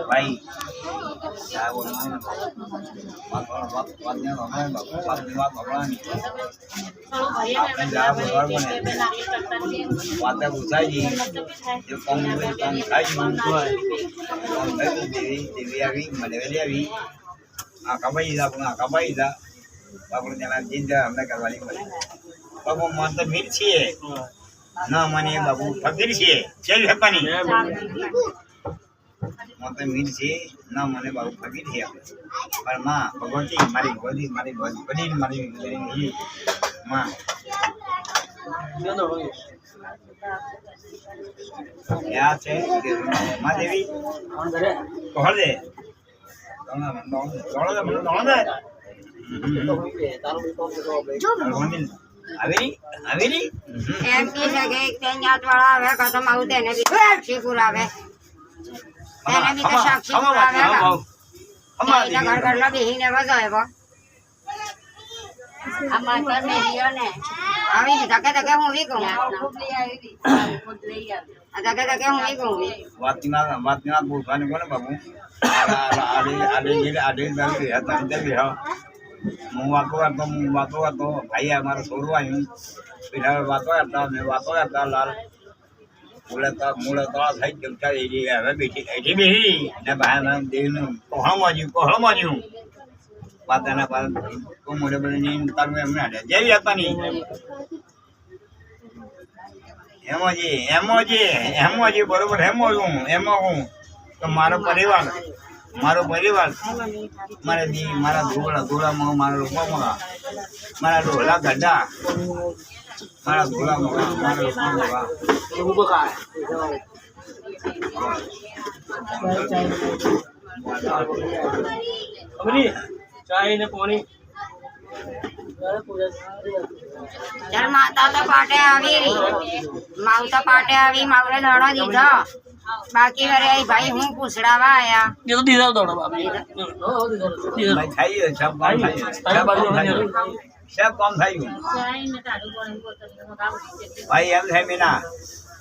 भाई क्या बोलना है बात पकड़ा नहीं आपने जहाँ बोलवा बने बातें पूछा जी जो कौन खाई कौन भाई देवी अभी मलेवली अभी कबाई था बाबू जना जिंदा हमने करवाली पड़े बाबू मन तो मीर छे ना मने बाबू फकीर छे चल हपानी मन तो मीर छे ना मने बाबू फकीर छे पर मां भगवती मारी बड़ी मारी मां क्या छे मां देवी कहल दे दोना आवेरी एम की जगह तेंजात वाला आवे खत्म आउते ने भी साक्षी पुरावे એને બી તો સાક્ષી પુરાવે ને ઘર ઘર ના બેહીને બજાવે બો આ માતા મે રિયો ને આવી ધકે ધકે હું વી કહું ખૂબ લઈ આવી ખુદ લઈ આવી આ ધકે ધકે હું વી કહું વાતના બોલવાની કોને બાબુ આડે હતા દે હું વાતો કરતો ભાઈ અમારો છોરો આવ્યું પીઠા વાતો કરતા લાલ મૂળે તળા થઈ જમતા હવે બેઠી ને ભાઈ દેવનું કોહળમાં જ્યું વાતાના પાર મોડે બધી તારું એમને હાડે જેવી હતા ની એમાં બરોબર એમાં હું તો મારો પરિવાર મારા ધોળામાં મારા રૂપામાં મારા ઢોલા ગઢા મારા ધોળામાં મારા રૂપામાં ચાય ને પાણી ચાલ માતા તો પાટે આવી માવ તો પાટે આવી માવરે દડો દીધો બાકી વરે ભાઈ હું પૂછડાવા આયા ये तो दीदा दौड़ा बाबी ભાઈ ખાઈએ सब काम થાય ભાઈ એમ છે મીના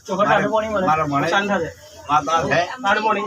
ચોખા ટાઢું પાણી મળે મારો ભણે શાંત થાય માતા છે ટાઢું પાણી